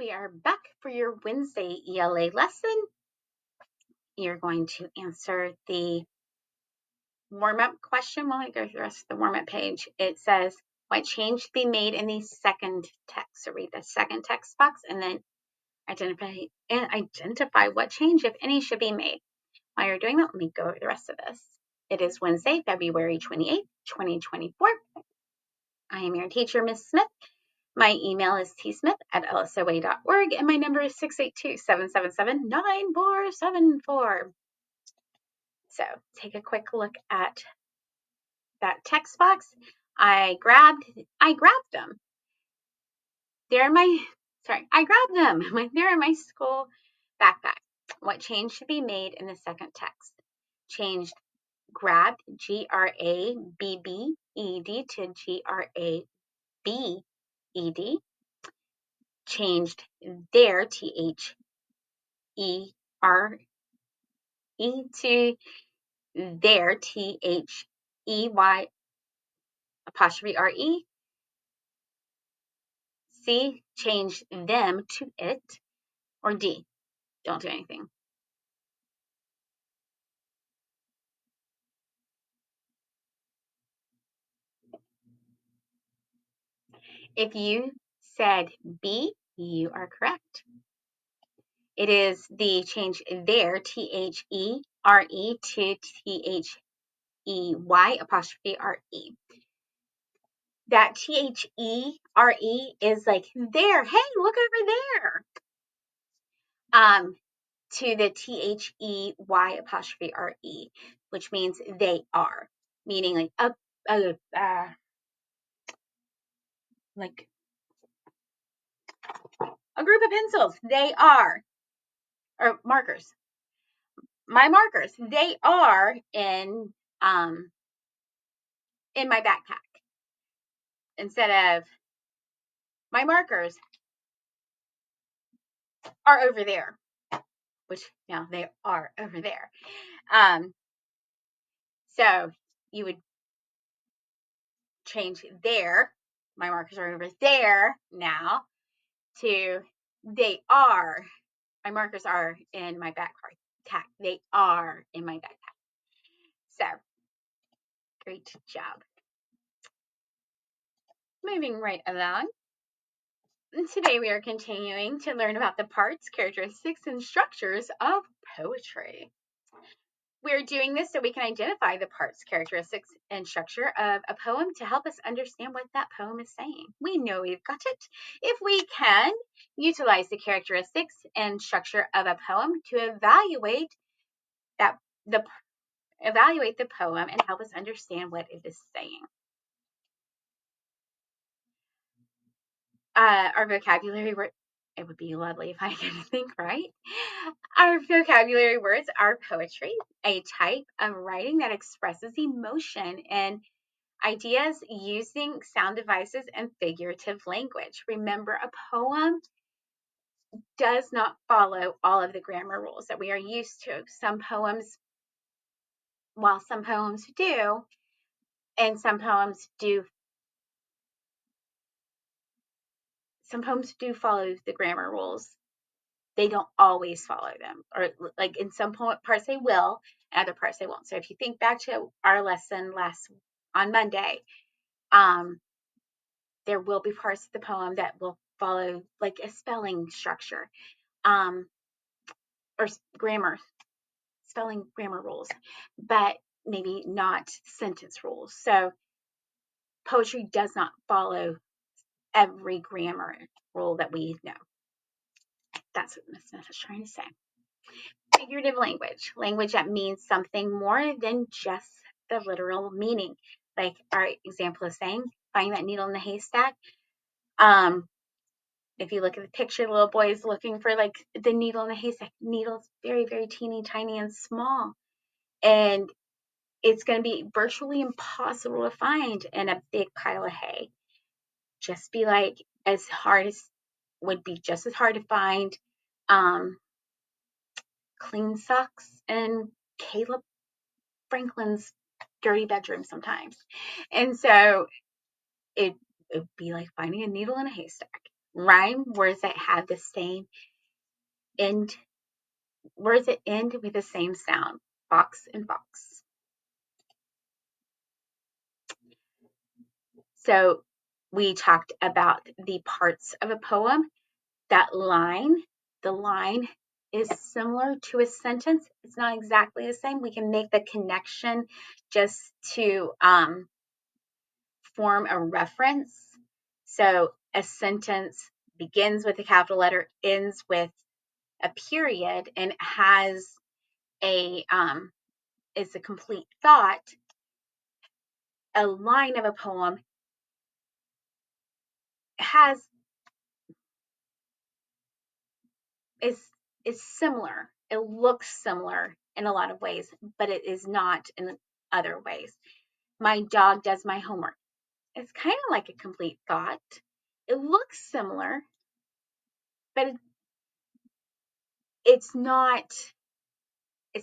we are back for your Wednesday ELA lesson. You're going to answer the warm-up question while I go through the rest of the warm-up page. It says, what change to be made in the second text? So read the second text box and then identify what change, if any, should be made. While you're doing that, let me go over the rest of this. It is Wednesday, February 28th, 2024. I am your teacher, Miss Smith. My email is tsmith@lsoa.org, and my number is 682-777-9474. So take a quick look at that text box. I grabbed them. I grabbed them. They're in my school backpack. What change should be made in the second text? Changed grabbed, G-R-A-B-B-E-D, to G-R-A-B-E-D. Changed there, T-H-E-R-E, to there, T-H-E-Y apostrophe R-E. C, change them to it. Or D, don't do anything. If you said B, you are correct. It is the change there, T-H-E-R-E, to T-H-E-Y apostrophe R-E. That T-H-E-R-E is like there. Hey, look over there. To the T-H-E-Y apostrophe R-E, which means they are, meaning like a group of pencils. They are, or markers. My markers, they are in my backpack. Instead of my markers are over there, which now they are over there. So you would change there. My markers are over there now to they are. My markers are in my backpack. They are in my backpack. So great job. Moving right along. Today we are continuing to learn about the parts, characteristics, and structures of poetry. We're doing this so we can identify the parts, characteristics, and structure of a poem to help us understand what that poem is saying. We know we've got it if we can utilize the characteristics and structure of a poem to evaluate the poem and help us understand what it is saying. Our vocabulary word, it would be lovely if I could think right. Our vocabulary words are poetry, a type of writing that expresses emotion and ideas using sound devices and figurative language. Remember, a poem does not follow all of the grammar rules that we are used to. Some poems do, and some poems do follow the grammar rules. They don't always follow them, or like in some parts they will, and other parts they won't. So if you think back to our lesson on Monday, there will be parts of the poem that will follow like a spelling structure, or spelling grammar rules, but maybe not sentence rules. So poetry does not follow every grammar rule that we know. That's what Miss Smith is trying to say. Figurative language that means something more than just the literal meaning. Like our example is saying, finding that needle in the haystack. If you look at the picture, the little boy is looking for like the needle in the haystack. Needle's very, very teeny tiny and small. And it's going to be virtually impossible to find in a big pile of hay. Just be like would be just as hard to find clean socks in Caleb Franklin's dirty bedroom sometimes. And so it'd be like finding a needle in a haystack. rhyme words that have the same end, words that end with the same sound. Box and box. So we talked about the parts of a poem. That line, the line is similar to a sentence. It's not exactly the same. We can make the connection just to form a reference. So a sentence begins with a capital letter, ends with a period, and has a is a complete thought. A line of a poem has is is similar. It looks similar in a lot of ways, but it is not in other ways. My dog does my homework. It's kind of like a complete thought. It looks similar, but it's not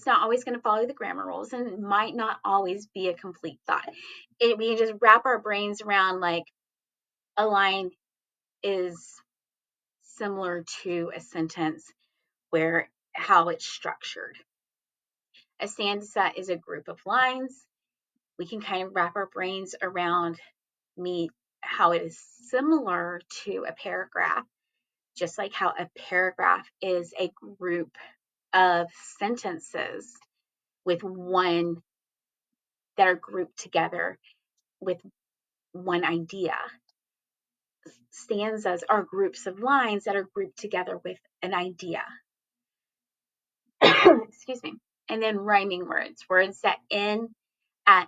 always going to follow the grammar rules, and it might not always be a complete thought. We can just wrap our brains around like a line is similar to a sentence where how it's structured. A stanza is a group of lines. We can kind of wrap our brains around how it is similar to a paragraph, just like how a paragraph is a group of sentences with one that are grouped together with one idea. Stanzas are groups of lines that are grouped together with an idea. Excuse me. And then rhyming words, words that end at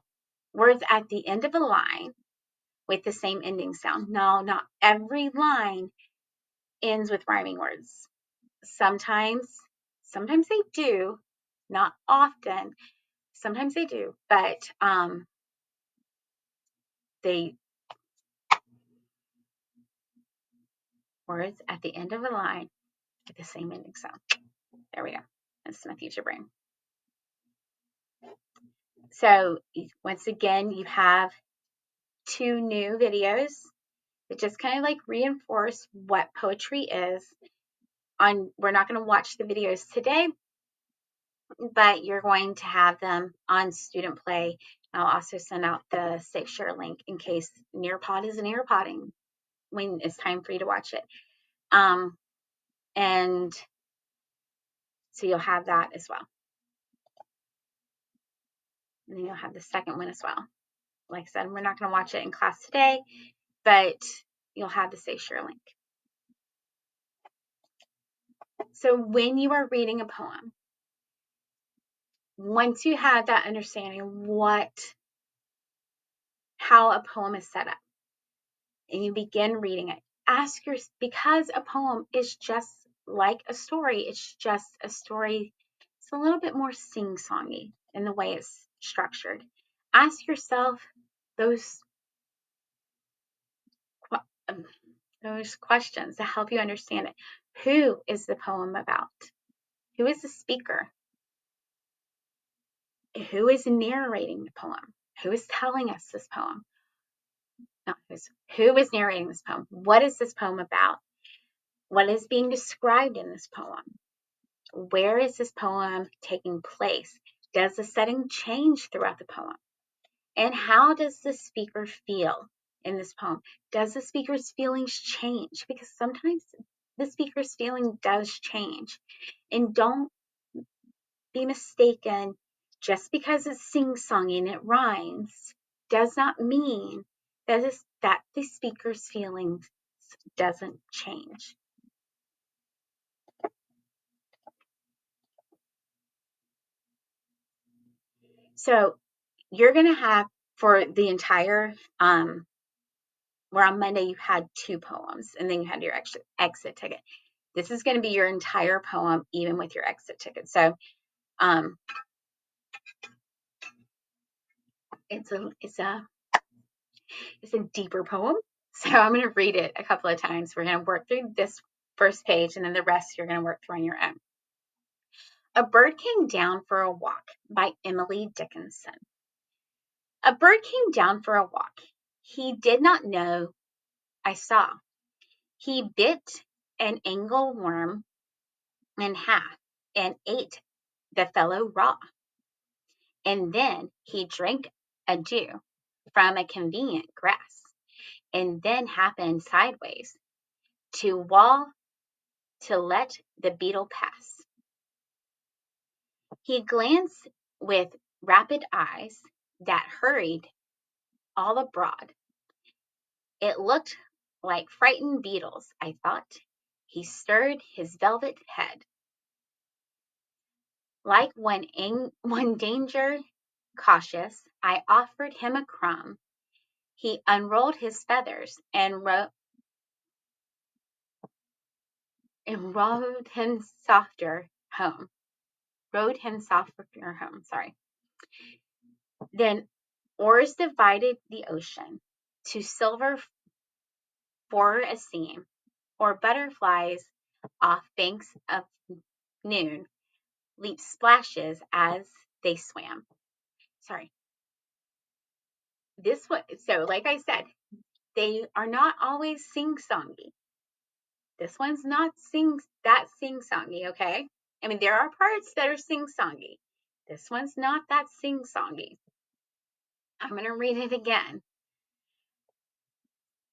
words at the end of a line with the same ending sound. No, not every line ends with rhyming words. Sometimes they do, not often. Sometimes they do, but they words at the end of a line with the same ending sound. There we go. That's my future brain. So once again, you have 2 new videos that just kind of like reinforce what poetry is. We're not going to watch the videos today, but you're going to have them on Student Play. I'll also send out the Safe Share link in case Nearpod is Nearpoding when it's time for you to watch it. And so you'll have that as well. And then you'll have the second one as well. Like I said, we're not going to watch it in class today, but you'll have the Safe Share link. So when you are reading a poem, once you have that understanding of how a poem is set up, and you begin reading it, because a poem is just like a story, it's just a story. It's a little bit more sing-songy in the way it's structured. Ask yourself those questions to help you understand it. Who is the poem about? Who is the speaker? Who is narrating the poem? Who is telling us this poem? Who is narrating this poem? What is this poem about? What is being described in this poem? Where is this poem taking place? Does the setting change throughout the poem? And how does the speaker feel in this poem? Does the speaker's feelings change? Because sometimes the speaker's feeling does change. And don't be mistaken, just because it's sing-song and it rhymes does not mean that the speaker's feelings doesn't change. So you're going to have, for the entire, where on Monday you had 2 poems and then you had your exit ticket. This is going to be your entire poem, even with your exit ticket. So it's a deeper poem. So I'm going to read it a couple of times. We're going to work through this first page, and then the rest you're going to work through on your own. A Bird Came Down for a Walk by Emily Dickinson. A bird came down for a walk. He did not know I saw. He bit an angleworm in half and ate the fellow raw. And then he drank a dew from a convenient grass, and then happened sideways to wall to let the beetle pass. He glanced with rapid eyes that hurried all abroad. It looked like frightened beetles, I thought. He stirred his velvet head. Like one danger cautious, I offered him a crumb. He unrolled his feathers and rode him softer home. Rode him softer home, sorry. Then oars divided the ocean to silver for a seam, or butterflies off banks of noon leaped splashes as they swam. Sorry. This one, so like I said, they are not always sing-songy. This one's not sing-songy, okay? I mean, there are parts that are sing-songy. This one's not that sing-songy. I'm going to read it again.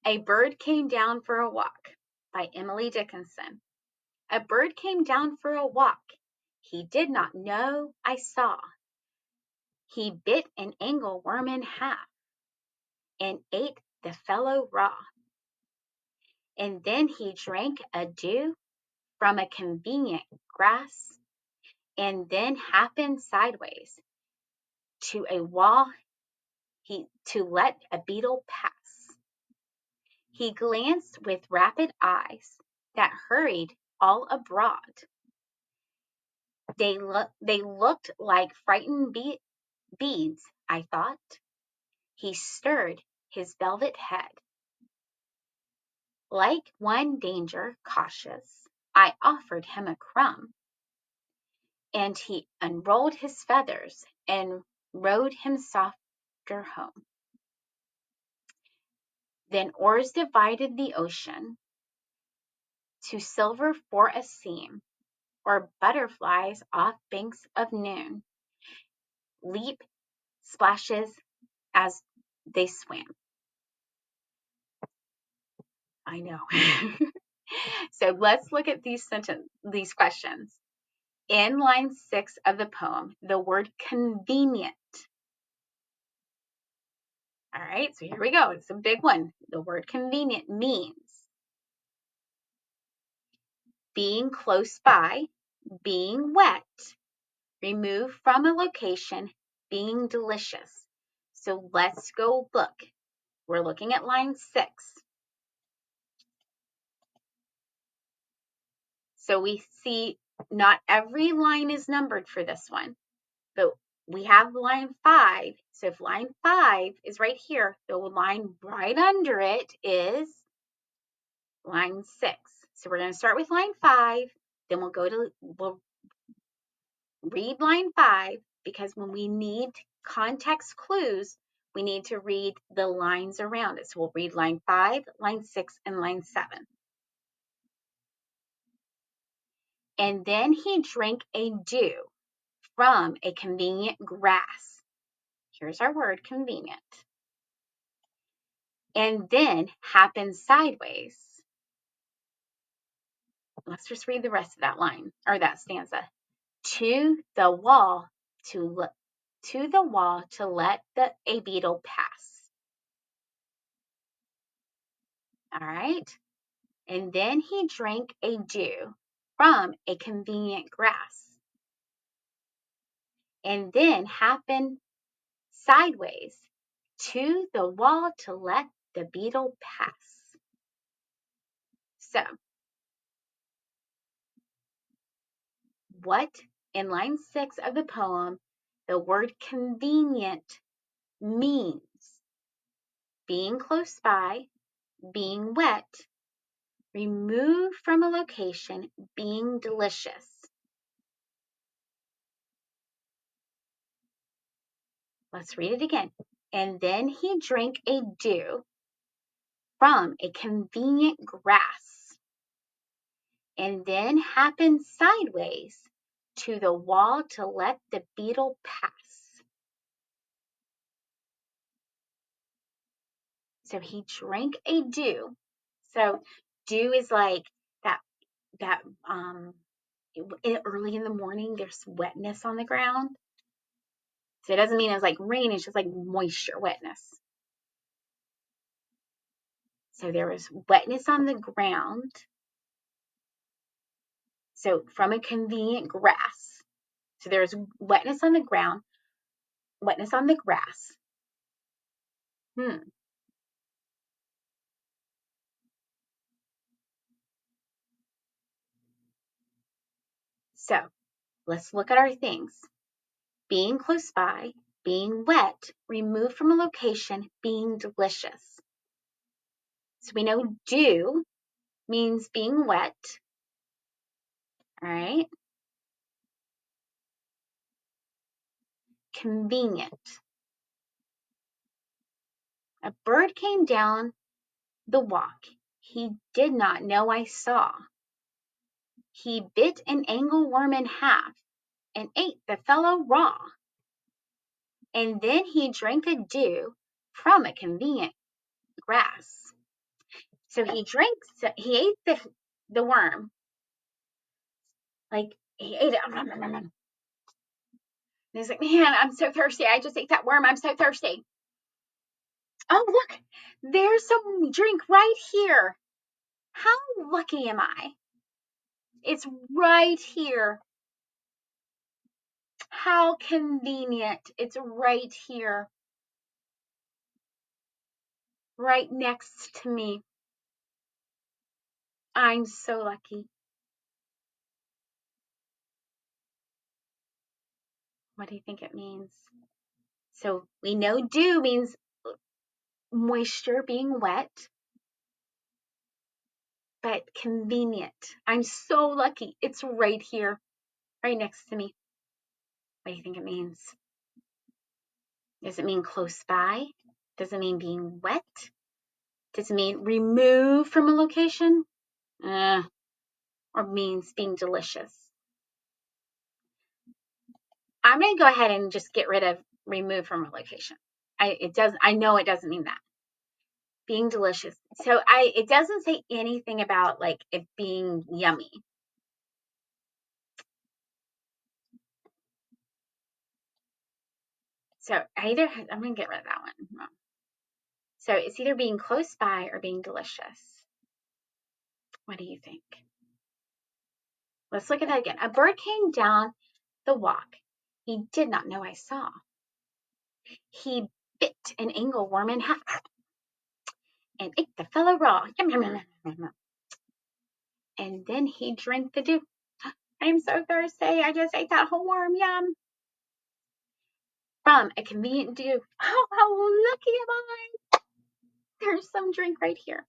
A Bird Came Down for a Walk by Emily Dickinson. A bird came down for a walk. He did not know I saw. He bit an angleworm in half and ate the fellow raw. And then he drank a dew from a convenient grass, and then happened sideways to a wall to let a beetle pass. He glanced with rapid eyes that hurried all abroad. They looked like frightened beads, I thought. He stirred his velvet head. Like one danger cautious, I offered him a crumb, and he unrolled his feathers and rode him softer home. Then oars divided the ocean to silver for a seam, or butterflies off banks of noon leap splashes as they swam. I know. So let's look at these questions. In line 6 of the poem, the word convenient. All right, so here we go. It's a big one. The word convenient means being close by, being wet, removed from a location, being delicious. So let's go look. We're looking at line 6. So we see not every line is numbered for this one, but we have line 5. So if line 5 is right here, the line right under it is line 6. So we're going to start with line 5, then we'll read line 5, because when we need context clues, we need to read the lines around it. So we'll read line 5, line 6, and line 7. And then he drank a dew from a convenient grass. Here's our word, convenient. And then happened sideways. Let's just read the rest of that line, or that stanza. To the wall to let a beetle pass. All right. And then he drank a dew from a convenient grass. And then happened sideways to the wall to let the beetle pass. So, what in line 6 of the poem, the word convenient means being close by, being wet, removed from a location, being delicious. Let's read it again. And then he drank a dew from a convenient grass. and then happened sideways to the wall to let the beetle pass. So he drank a dew. So dew is like that early in the morning there's wetness on the ground. So it doesn't mean it's like rain, it's just like moisture, wetness. So there was wetness on the ground. So from a convenient grass. So there's wetness on the ground, wetness on the grass. So let's look at our things. Being close by, being wet, removed from a location, being delicious. So we know dew means being wet. All right. Convenient. A bird came down the walk. He did not know I saw. He bit an angleworm in half and ate the fellow raw. And then he drank a dew from a convenient grass. So he ate the worm. Like he ate it. And he's like, man, I'm so thirsty. I just ate that worm. I'm so thirsty. Oh, look, there's some drink right here. How lucky am I? It's right here. How convenient. It's right here. Right next to me. I'm so lucky. What do you think it means? So we know dew means moisture, being wet, but convenient. I'm so lucky. It's right here, right next to me. What do you think it means? Does it mean close by? Does it mean being wet? Does it mean removed from a location? Or means being delicious? I'm going to go ahead and just get rid of remove from a location. I know it doesn't mean that. Being delicious. So it doesn't say anything about like it being yummy. So I'm going to get rid of that one. So it's either being close by or being delicious. What do you think? Let's look at that again. A bird came down the walk. He did not know I saw. He bit an angleworm in half and ate the fellow raw. Yum, yum, yum, yum, yum. And then he drank the dew. I'm so thirsty. I just ate that whole worm. Yum. From a convenient dew. Oh, how lucky am I? There's some drink right here.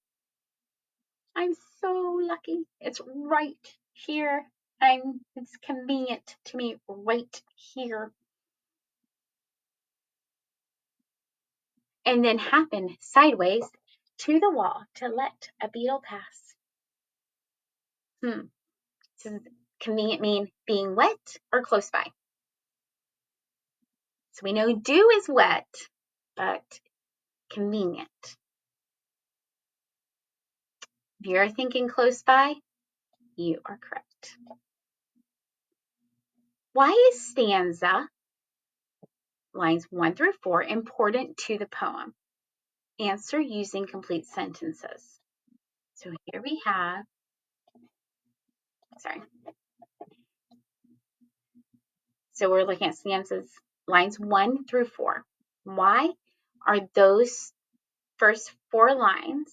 I'm so lucky. It's right here. It's convenient to me right here. And then happened sideways to the wall to let a beetle pass. Does convenient mean being wet or close by? So we know dew is wet, but convenient. If you're thinking close by, you are correct. Why is stanza, lines 1 through 4, important to the poem? Answer using complete sentences. So here we have, so we're looking at stanzas, lines 1 through 4. Why are those first 4 lines,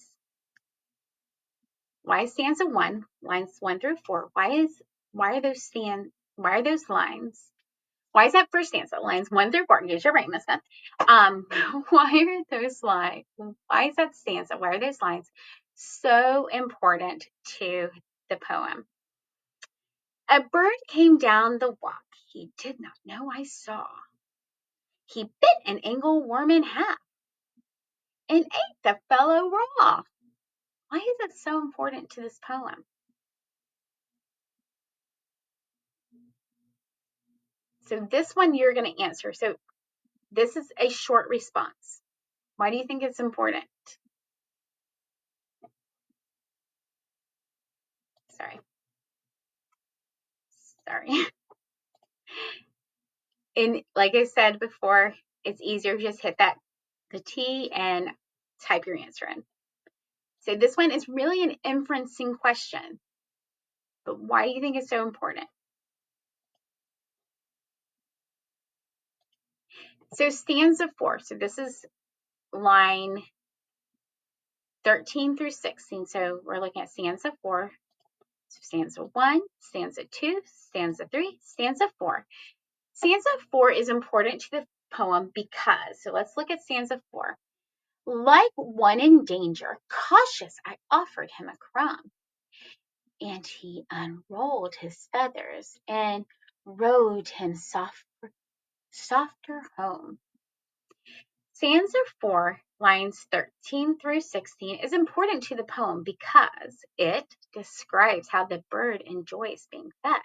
why is stanza 1, lines 1 through 4, why are those lines, why is that first stanza, lines 1 through 4, use your brain, Miss Smith, why are those lines, why is that stanza, why are those lines so important to the poem? A bird came down the walk. He did not know I saw. He bit an angleworm in half and ate the fellow raw. Why is it so important to this poem? So this one you're going to answer. So this is a short response. Why do you think it's important? Sorry. And like I said before, it's easier to just hit the T and type your answer in. So this one is really an inferencing question. But why do you think it's so important? So stanza 4. So this is line 13 through 16. So we're looking at stanza 4. So stanza 1, stanza 2, stanza 3, stanza 4. Stanza 4 is important to the poem because, so let's look at stanza 4. Like one in danger, cautious, I offered him a crumb. And he unrolled his feathers and rode him softer home. Stanza 4, lines 13 through 16, is important to the poem because it describes how the bird enjoys being fed,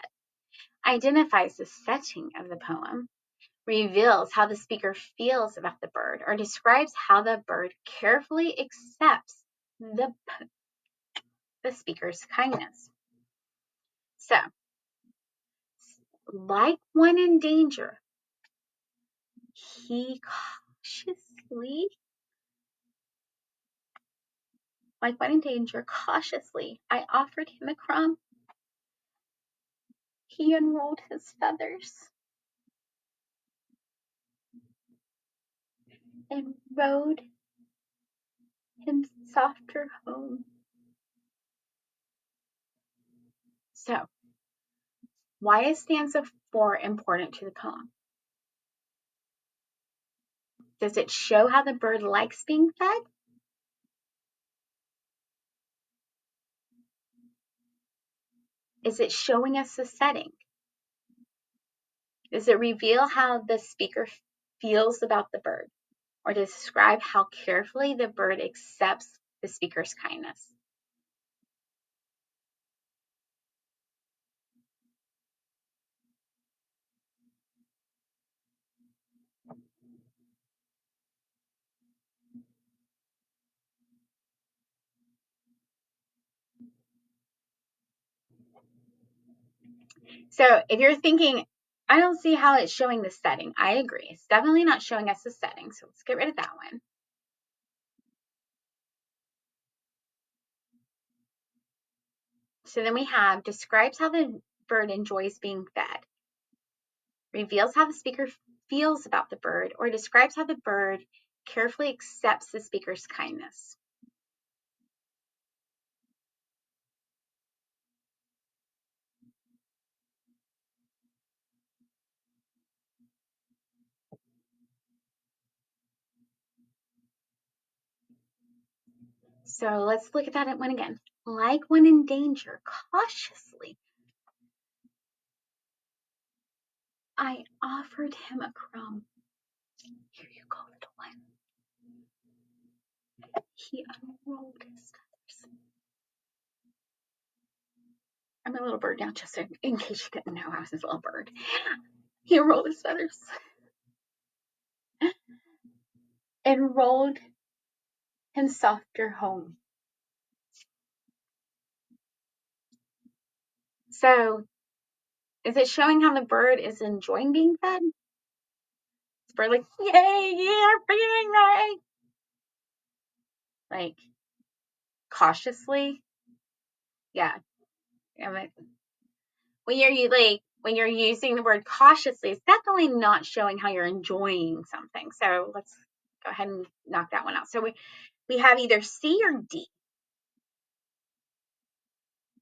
identifies the setting of the poem, reveals how the speaker feels about the bird, or describes how the bird carefully accepts the speaker's kindness. So, like one in danger, he cautiously, I offered him a crumb. He unrolled his feathers and rode him softer home. So, why is stanza 4 important to the poem? Does it show how the bird likes being fed? Is it showing us the setting? Does it reveal how the speaker feels about the bird, or describe how carefully the bird accepts the speaker's kindness? So if you're thinking, I don't see how it's showing the setting, I agree. It's definitely not showing us the setting, so let's get rid of that one. So then we have describes how the bird enjoys being fed, reveals how the speaker feels about the bird, or describes how the bird carefully accepts the speaker's kindness. So let's look at that one again. Like when in danger, cautiously, I offered him a crumb. Here you go, little one. He unrolled his feathers. I'm a little bird now, just in case you didn't know I was his little bird. He unrolled his feathers and rolled him softer home. So, is it showing how the bird is enjoying being fed? It's bird like, yay, yeah, feeding me. Like, cautiously, yeah. When you're using the word cautiously, it's definitely not showing how you're enjoying something. So let's go ahead and knock that one out. So we have either C or D.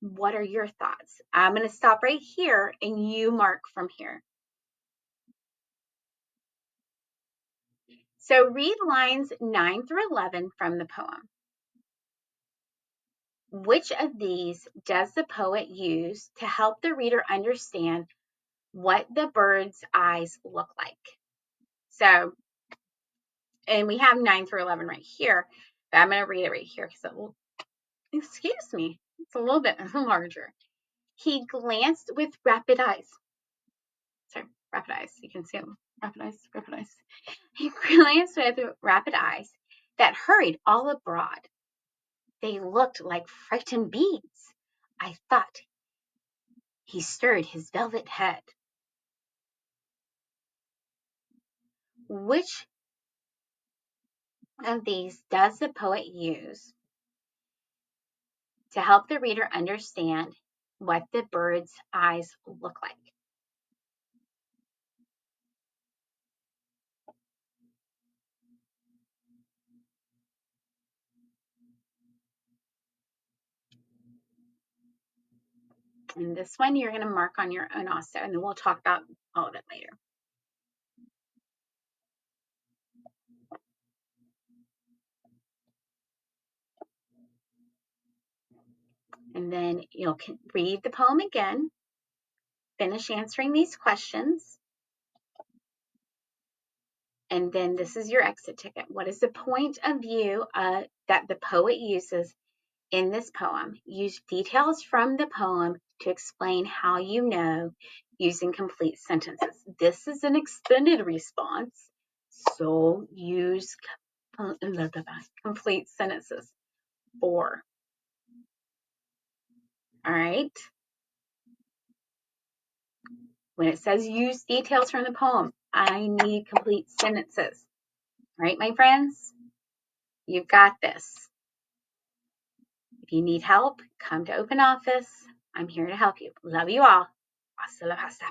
What are your thoughts? I'm going to stop right here and you mark from here. So read lines 9 through 11 from the poem. Which of these does the poet use to help the reader understand what the bird's eyes look like? So, and we have 9 through 11 right here, but I'm going to read it right here because it will, excuse me, it's a little bit larger. He glanced with rapid eyes. Sorry. rapid eyes. You can see them. Rapid eyes, rapid eyes. He glanced with rapid eyes that hurried all abroad. They looked like frightened bees. I thought. He stirred his velvet head. Which of these does the poet use to help the reader understand what the bird's eyes look like? And this one you're going to mark on your own also, and then we'll talk about all of it later. And then you'll read the poem again, finish answering these questions, and then this is your exit ticket. What is the point of view that the poet uses in this poem? Use details from the poem to explain how you know using complete sentences. This is an extended response, so use complete sentences. 4. All right. When it says use details from the poem, I need complete sentences. All right, my friends? You've got this. If you need help, come to open office. I'm here to help you. Love you all. Hasta la vista.